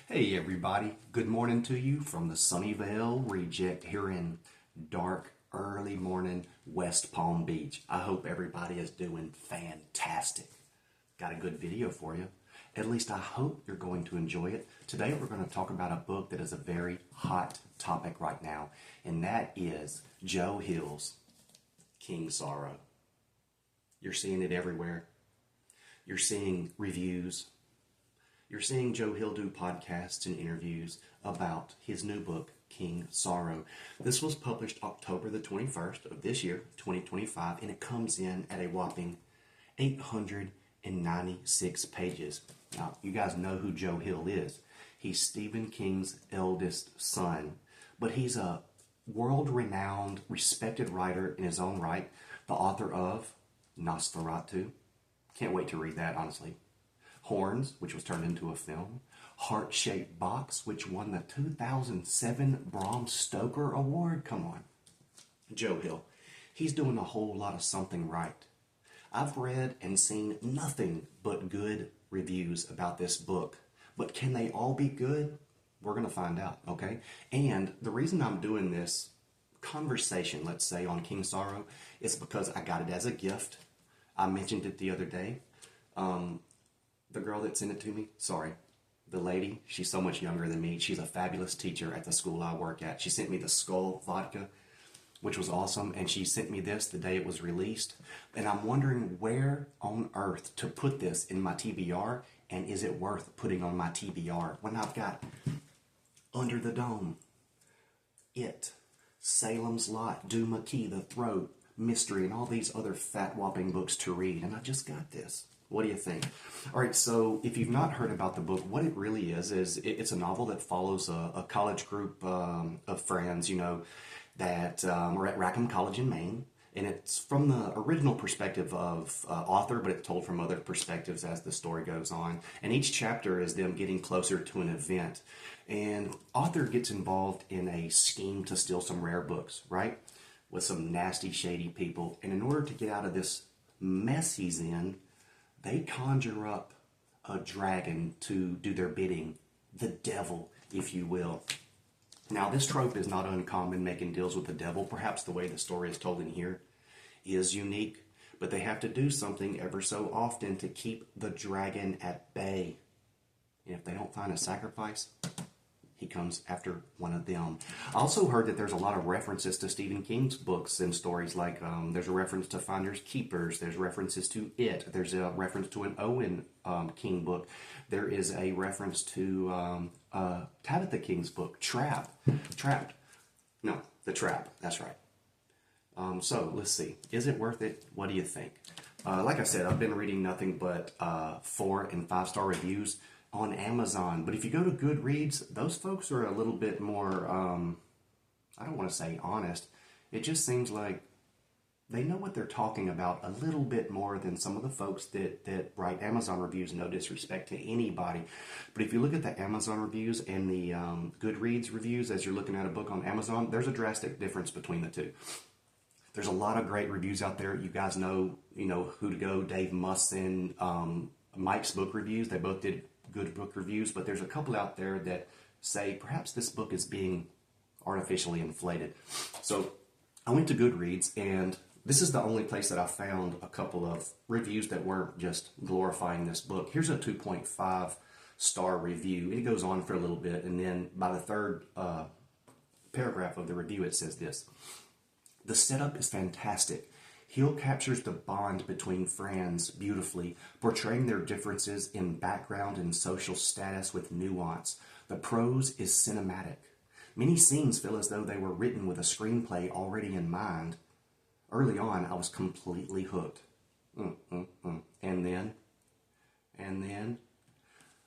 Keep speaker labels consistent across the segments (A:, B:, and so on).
A: Hey everybody, good morning to you from the Sunnyvale Reject here in dark, early morning West Palm Beach. I hope everybody is doing fantastic. Got a good video for you. At least I hope you're going to enjoy it. Today we're going to talk about a book that is a very hot topic right now, and that is Joe Hill's King Sorrow. You're seeing it everywhere. You're seeing reviews. You're seeing Joe Hill do podcasts and interviews about his new book, King Sorrow. This was published October the 21st of this year, 2025, and it comes in at a whopping 896 pages. Now, you guys know who Joe Hill is. He's Stephen King's eldest son, but he's a world-renowned, respected writer in his own right, the author of Nosferatu. Can't wait to read that, honestly. Horns, which was turned into a film. Heart-Shaped Box, which won the 2007 Bram Stoker Award. Come on. Joe Hill. He's doing a whole lot of something right. I've read and seen nothing but good reviews about this book. But can they all be good? We're going to find out, okay? And the reason I'm doing this conversation, let's say, on King Sorrow is because I got it as a gift. I mentioned it the other day. The girl that sent it to me, the lady, she's so much younger than me. She's a fabulous teacher at the school I work at. She sent me the Skull vodka, which was awesome, and she sent me this the day it was released. And I'm wondering where on earth to put this in my TBR, and is it worth putting on my TBR when I've got Under the Dome, It, Salem's Lot, Do McKee, The Throat, Mystery, and all these other fat-whopping books to read, and I just got this. What do you think? All right, so if you've not heard about the book, what it really is it's a novel that follows a college group of friends, that are at Rackham College in Maine. And it's from the original perspective of author, but it's told from other perspectives as the story goes on. And each chapter is them getting closer to an event. And author gets involved in a scheme to steal some rare books, right? With some nasty, shady people. And in order to get out of this mess he's in, they conjure up a dragon to do their bidding, the devil, if you will. Now, this trope is not uncommon, making deals with the devil. Perhaps the way the story is told in here is unique, but they have to do something ever so often to keep the dragon at bay. And if they don't find a sacrifice, he comes after one of them. I also heard that there's a lot of references to Stephen King's books and stories, like there's a reference to Finders Keepers, there's references to It, there's a reference to an Owen King book, there is a reference to Tabitha King's book, Trapped. No, The Trap, that's right. So, let's see. Is it worth it? What do you think? Like I said, I've been reading nothing but 4 and 5-star reviews on Amazon. But if you go to Goodreads, those folks are a little bit more, I don't want to say honest. It just seems like they know what they're talking about a little bit more than some of the folks that write Amazon reviews. No disrespect to anybody. But if you look at the Amazon reviews and the Goodreads reviews as you're looking at a book on Amazon, there's a drastic difference between the two. There's a lot of great reviews out there. You guys know who to go. Dave Musson, Mike's book reviews. They both did good book reviews, but there's a couple out there that say perhaps this book is being artificially inflated. So I went to Goodreads, and this is the only place that I found a couple of reviews that weren't just glorifying this book. Here's a 2.5-star review. It goes on for a little bit, and then by the third paragraph of the review, it says this: "The setup is fantastic. Hill captures the bond between friends beautifully, portraying their differences in background and social status with nuance. The prose is cinematic. Many scenes feel as though they were written with a screenplay already in mind. Early on, I was completely hooked." And then,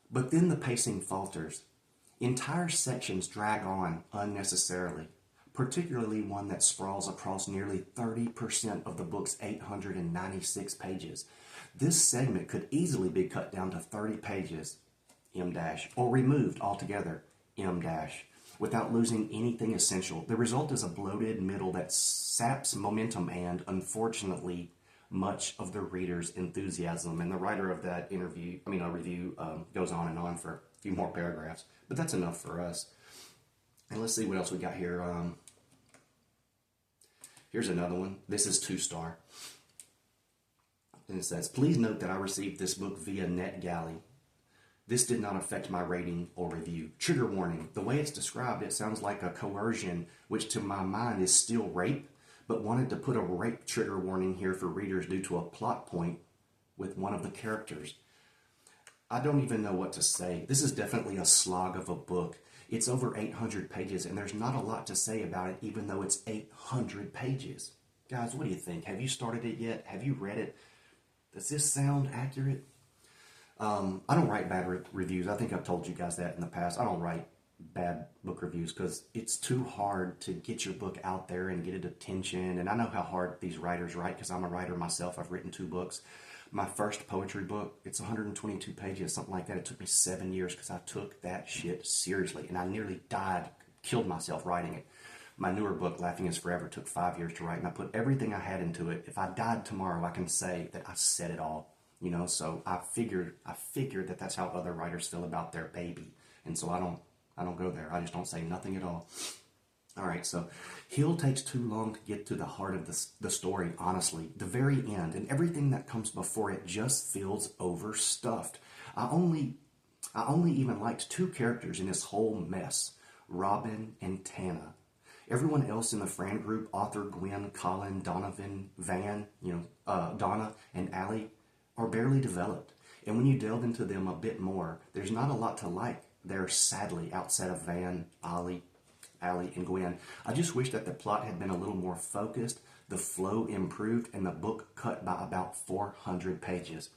A: but then the pacing falters. Entire sections drag on unnecessarily, particularly one that sprawls across nearly 30% of the book's 896 pages. This segment could easily be cut down to 30 pages, or removed altogether, without losing anything essential. The result is a bloated middle that saps momentum and, unfortunately, much of the reader's enthusiasm. And the writer of that review goes on and on for a few more paragraphs. But that's enough for us. And let's see what else we got here. Here's another one. This is 2-star. And it says, please note that I received this book via NetGalley. This did not affect my rating or review. Trigger warning. The way it's described, it sounds like a coercion, which to my mind is still rape, but wanted to put a rape trigger warning here for readers due to a plot point with one of the characters. I don't even know what to say. This is definitely a slog of a book. It's over 800 pages, and there's not a lot to say about it, even though it's 800 pages. Guys, what do you think? Have you started it yet? Have you read it? Does this sound accurate? I don't write bad reviews. I think I've told you guys that in the past. I don't write bad book reviews because it's too hard to get your book out there and get it attention. And I know how hard these writers write because I'm a writer myself. I've written 2 books. My first poetry book, it's 122 pages, something like that. It took me 7 years because I took that shit seriously. And I nearly died, killed myself writing it. My newer book, Laughing is Forever, took 5 years to write, and I put everything I had into it. If I died tomorrow, I can say that I said it all, so I figured that that's how other writers feel about their baby. And so I don't go there. I just don't say nothing at all. All right, so Hill takes too long to get to the heart of the story, honestly. The very end and everything that comes before it just feels overstuffed. I only even liked 2 characters in this whole mess, Robin and Tana. Everyone else in the Fran group, Arthur, Gwen, Colin, Donovan, Van, Donna, and Allie, are barely developed. And when you delve into them a bit more, there's not a lot to like there, sadly, outside of Van, Allie, and Gwen. I just wish that the plot had been a little more focused, the flow improved, and the book cut by about 400 pages.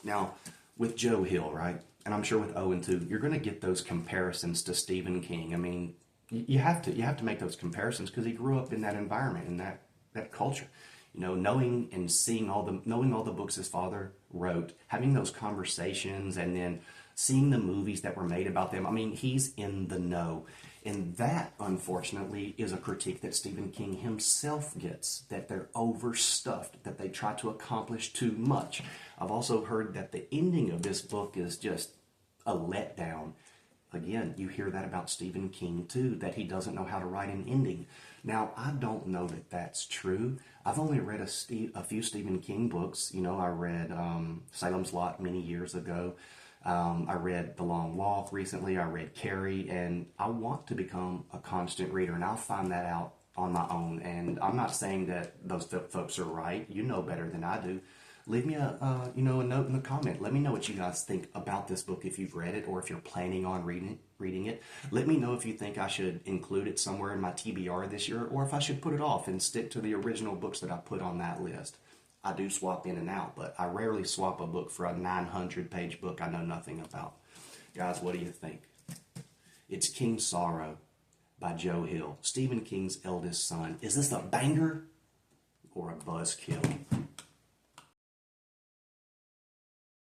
A: Now, with Joe Hill, right, and I'm sure with Owen too, you're going to get those comparisons to Stephen King. I mean, you have to make those comparisons because he grew up in that environment, in that culture. Knowing and knowing all the books his father wrote, having those conversations, and then seeing the movies that were made about them. I mean, he's in the know. And that, unfortunately, is a critique that Stephen King himself gets, that they're overstuffed, that they try to accomplish too much. I've also heard that the ending of this book is just a letdown. Again, you hear that about Stephen King too, that he doesn't know how to write an ending. Now, I don't know that that's true. I've only read a few Stephen King books. I read Salem's Lot many years ago. I read The Long Walk recently. I read Carrie, and I want to become a constant reader, and I'll find that out on my own. And I'm not saying that those folks are right. You know better than I do. Leave me a note in the comment. Let me know what you guys think about this book if you've read it or if you're planning on reading it. Let me know if you think I should include it somewhere in my TBR this year or if I should put it off and stick to the original books that I put on that list. I do swap in and out, but I rarely swap a book for a 900-page book I know nothing about. Guys, what do you think? It's King Sorrow by Joe Hill, Stephen King's eldest son. Is this a banger or a buzzkill?